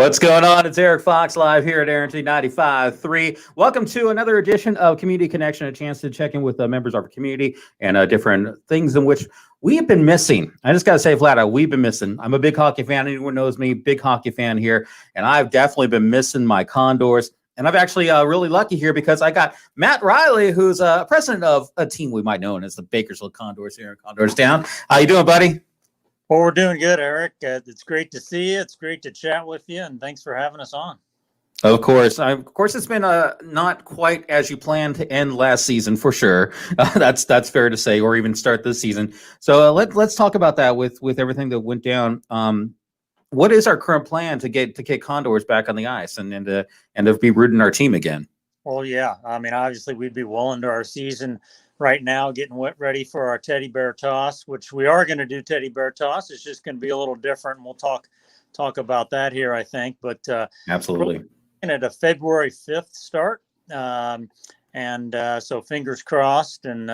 What's going on? It's Eric Fox live here at Aaron 95.3. Welcome to another edition of Community Connection, a chance to check in with members of our community and different things in which we have been missing. I just got to say flat out, we've been missing. I'm a big hockey fan. Anyone knows me, big hockey fan here. And I've definitely been missing my Condors. And I'm actually really lucky here because I got Matt Riley, who's president of a team we might know as the Bakersfield Condors here in Condors Town. How you doing, buddy? Well, we're doing good, Eric. It's great to see you. It's great to chat with you, and thanks for having us on. Of course. It's been not quite as you planned to end last season, for sure. That's fair to say, or even start this season. So let's talk about that with everything that went down. What is our current plan to get Condors back on the ice and to be rooting our team again? Well, yeah. I mean, obviously, we'd be well into our season right now, getting ready for our teddy bear toss, which we are going to do teddy bear toss. It's just going to be a little different, and we'll talk about that here, I think. But absolutely, we're looking at a February 5th start, so fingers crossed. And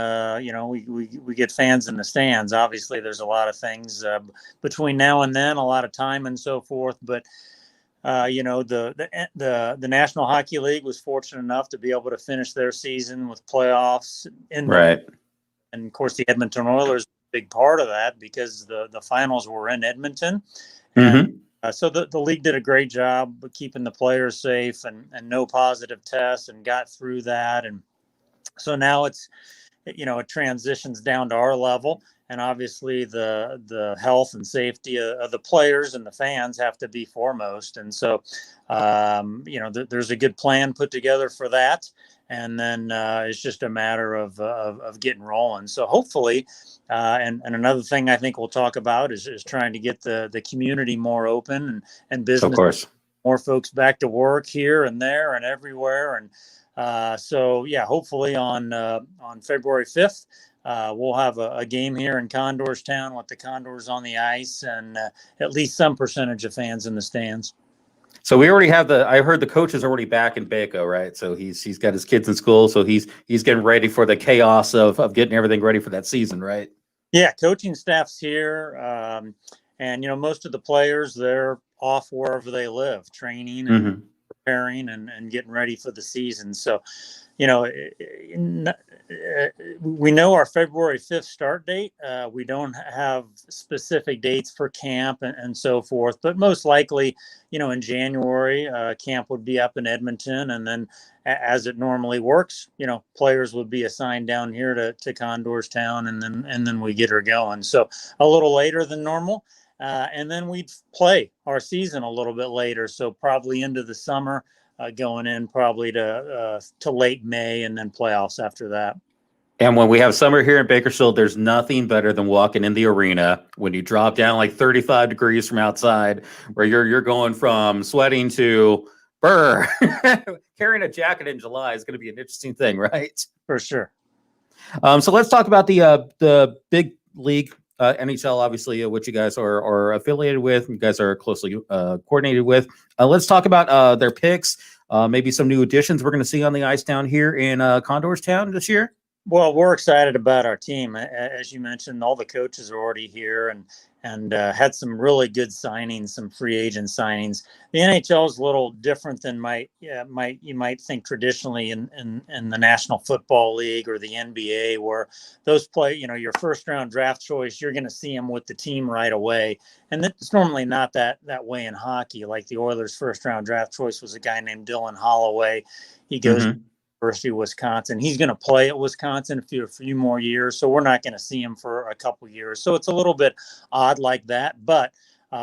we get fans in the stands. Obviously, there's a lot of things between now and then, a lot of time and so forth, but. The National Hockey League was fortunate enough to be able to finish their season with playoffs right. And of course, the Edmonton Oilers were a big part of that because the finals were in Edmonton. And so the league did a great job of keeping the players safe and no positive tests and got through that. And so now it transitions down to our level. And obviously the health and safety of the players and the fans have to be foremost. And so, there's a good plan put together for that. And then it's just a matter of getting rolling. So hopefully, and another thing I think we'll talk about is trying to get the community more open and business, of course, more folks back to work here and there and everywhere. And hopefully on February 5th, we'll have a game here in Condors Town with the Condors on the ice and at least some percentage of fans in the stands. So we already have I heard the coach is already back in Baco, right? So he's got his kids in school. So he's getting ready for the chaos of getting everything ready for that season, right? Yeah. Coaching staff's here. And most of the players, they're off wherever they live, training and preparing and getting ready for the season. So, we know our February 5th start date. We don't have specific dates for camp and so forth, but most likely, in January, camp would be up in Edmonton. And then as it normally works, players would be assigned down here to Condors Town and then we get her going. So a little later than normal. And then we'd play our season a little bit later. So probably into the summer. Going in probably to late May and then playoffs after that. And when we have summer here in Bakersfield, there's nothing better than walking in the arena when you drop down like 35 degrees from outside, where you're going from sweating to burr. Carrying a jacket in July is going to be an interesting thing, right? For sure. So let's talk about the big league. NHL, obviously, which you guys are affiliated with, you guys are closely coordinated with. Let's talk about their picks, maybe some new additions we're going to see on the ice down here in Condors Town this year. Well, we're excited about our team. As you mentioned, all the coaches are already here and had some really good signings, some free agent signings. The NHL is a little different than you might think traditionally in the National Football League or the NBA, where those your first round draft choice, you're going to see them with the team right away. And it's normally not that way in hockey. Like the Oilers' first round draft choice was a guy named Dylan Holloway. He goes University of Wisconsin. He's going to play at Wisconsin a few more years, so we're not going to see him for a couple years. So it's a little bit odd like that, but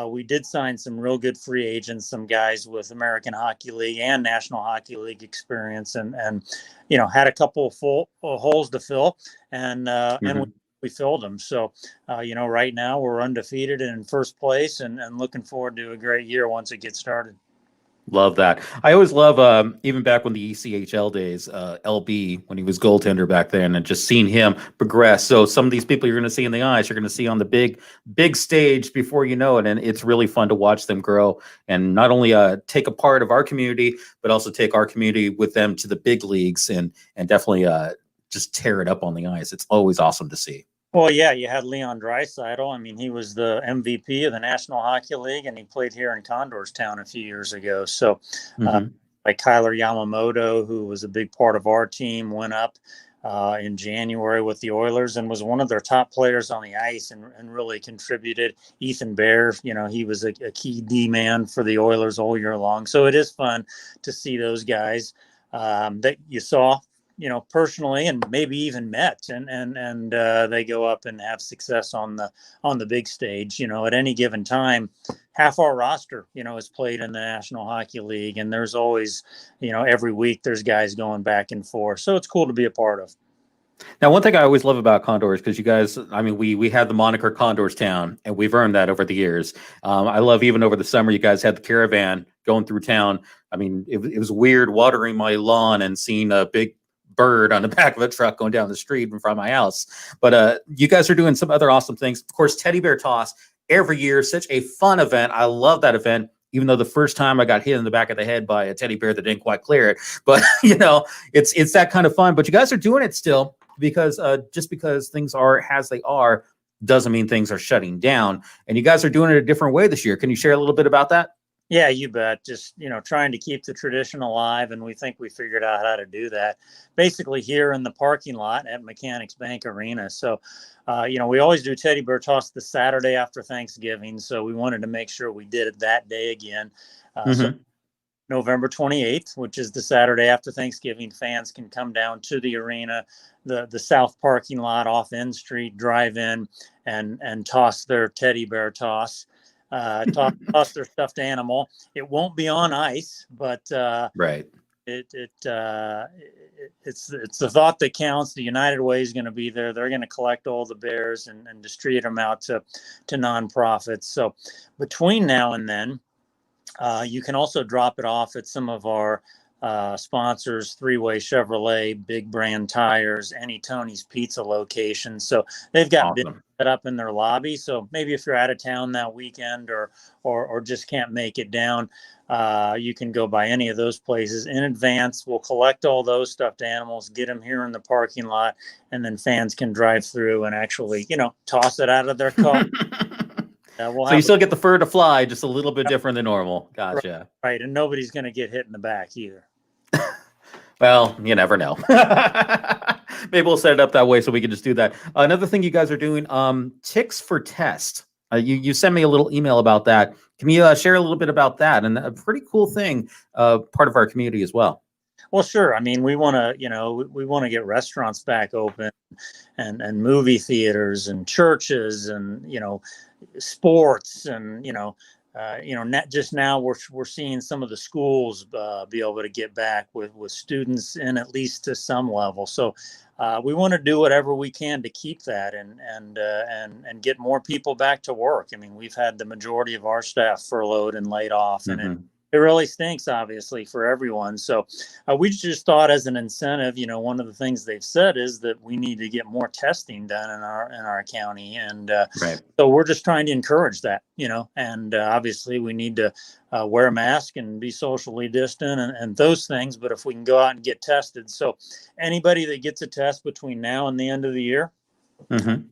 we did sign some real good free agents, some guys with American Hockey League and National Hockey League experience, and had a couple of full holes to fill, and we filled them. So right now we're undefeated and in first place, and looking forward to a great year once it gets started. Love that. I always love, even back when the ECHL days, LB, when he was goaltender back then, and just seeing him progress. So some of these people you're going to see in the ice, you're going to see on the big stage before you know it. And it's really fun to watch them grow and not only take a part of our community, but also take our community with them to the big leagues and definitely just tear it up on the ice. It's always awesome to see. Well, yeah, you had Leon Draisaitl. I mean, he was the MVP of the National Hockey League, and he played here in Condors Town a few years ago. So, uh, Hmm. like Kyler Yamamoto, who was a big part of our team, went up in January with the Oilers and was one of their top players on the ice and really contributed. Ethan Bear, he was a key D man for the Oilers all year long. So it is fun to see those guys that you saw personally and maybe even met and they go up and have success on the big stage. At any given time, half our roster is played in the National Hockey League, and there's always every week there's guys going back and forth, so it's cool to be a part of. Now, one thing I always love about Condors, because you guys, I mean, we had the moniker Condors Town, and we've earned that over the years. I love even over the summer, you guys had the caravan going through town. I mean, it was weird watering my lawn and seeing a big bird on the back of a truck going down the street in front of my house. But you guys are doing some other awesome things. Of course, Teddy Bear Toss every year, such a fun event. I love that event. Even though the first time I got hit in the back of the head by a teddy bear that didn't quite clear it, but it's that kind of fun. But you guys are doing it still, because just because things are as they are doesn't mean things are shutting down. And you guys are doing it a different way this year. Can you share a little bit about that? Yeah, you bet. Just, trying to keep the tradition alive. And we think we figured out how to do that basically here in the parking lot at Mechanics Bank Arena. So, we always do Teddy Bear Toss the Saturday after Thanksgiving. So we wanted to make sure we did it that day again. So Mm-hmm. November 28th, which is the Saturday after Thanksgiving, fans can come down to the arena, the south parking lot off N Street, drive in and toss their teddy bear toss. Toss their stuffed animal. It won't be on ice, but Right. it's the thought that counts. The United Way is going to be there. They're going to collect all the bears and distribute them out to nonprofits. So between now and then, you can also drop it off at some of our sponsors, Three-Way Chevrolet, Big Brand Tires, any Tony's Pizza locations. So they've got bins Awesome. set up in their lobby. So maybe if you're out of town that weekend or just can't make it down, you can go by any of those places in advance. We'll collect all those stuffed animals, get them here in the parking lot, and then fans can drive through and actually, toss it out of their car. We'll So you have still get the fur to fly, just a little bit different than normal. right, Gotcha. right, and nobody's going to get hit in the back either. Well, you never know. Maybe we'll set it up that way so we can just do that. Another thing you guys are doing, ticks for test. You sent me a little email about that. Can you share a little bit about that? And a pretty cool thing, part of our community as well. Well, sure. I mean, we want to, we want to get restaurants back open and movie theaters and churches and, sports and, not just now we're seeing some of the schools be able to get back with students in at least to some level. So we want to do whatever we can to keep that and get more people back to work. I mean, we've had the majority of our staff furloughed and laid off, and Mm-hmm. it really stinks, obviously, for everyone. So we just thought, as an incentive, one of the things they've said is that we need to get more testing done in our county, and Right. so we're just trying to encourage that, and obviously we need to wear a mask and be socially distant and those things. But if we can go out and get tested, so anybody that gets a test between now and the end of the year, Mm-hmm.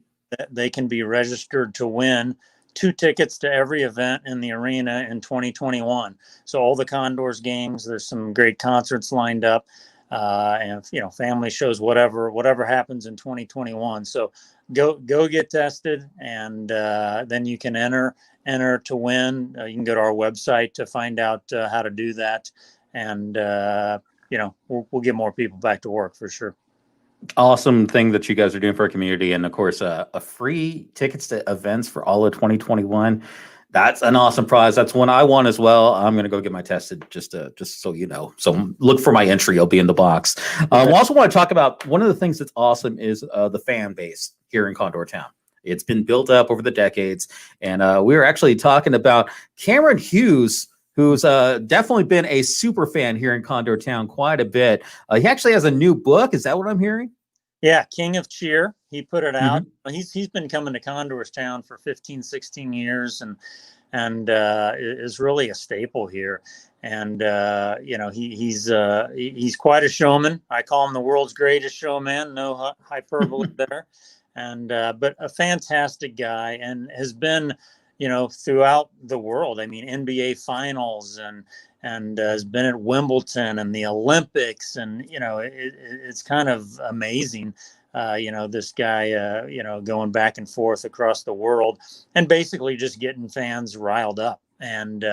they can be registered to win 2 tickets to every event in the arena in 2021. So all the Condors games, there's some great concerts lined up, and family shows, whatever happens in 2021. So go get tested, and then you can enter to win. You can go to our website to find out how to do that, and we'll get more people back to work for sure. Awesome thing that you guys are doing for our community, and of course, a free tickets to events for all of 2021. That's an awesome prize. That's one I want as well. I'm gonna go get my tested just so you know. So look for my entry; it'll be in the box. We also want to talk about one of the things that's awesome is the fan base here in Condor Town. It's been built up over the decades, and we were actually talking about Cameron Hughes, who's definitely been a super fan here in Condor Town quite a bit. He actually has a new book. Is that what I'm hearing? Yeah, King of Cheer. He put it out. Mm-hmm. He's been coming to Condors Town for 15, 16 years and is really a staple here. And he's quite a showman. I call him the world's greatest showman. No hyperbole there. but a fantastic guy, and has been, throughout the world. I mean, NBA finals, and has been at Wimbledon and the Olympics, and it's kind of amazing. This guy, going back and forth across the world, and basically just getting fans riled up. And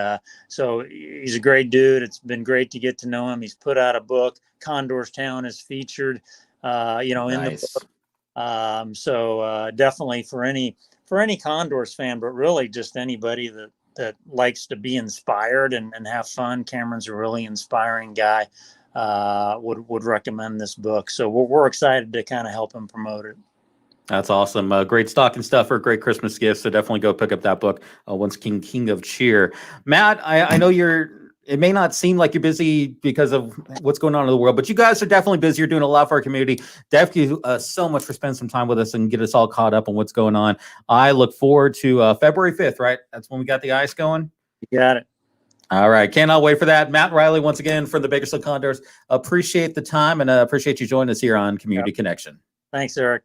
so he's a great dude. It's been great to get to know him. He's put out a book. Condors Town is featured, in the book. So definitely for any Condors fan, but really just anybody that likes to be inspired and have fun. Cameron's a really inspiring guy. Would recommend this book. So we're excited to kind of help him promote it. That's awesome. Great stocking stuffer, great Christmas gift. So definitely go pick up that book, Once King of Cheer. Matt, I know it may not seem like you're busy because of what's going on in the world, but you guys are definitely busy. You're doing a lot for our community. Thank you so much for spending some time with us and get us all caught up on what's going on. I look forward to February 5th, right? That's when we got the ice going. You got it. All right. Cannot wait for that. Matt Riley, once again, from the Bakersfield Condors. Appreciate the time and appreciate you joining us here on Community Connection. Thanks, Erik.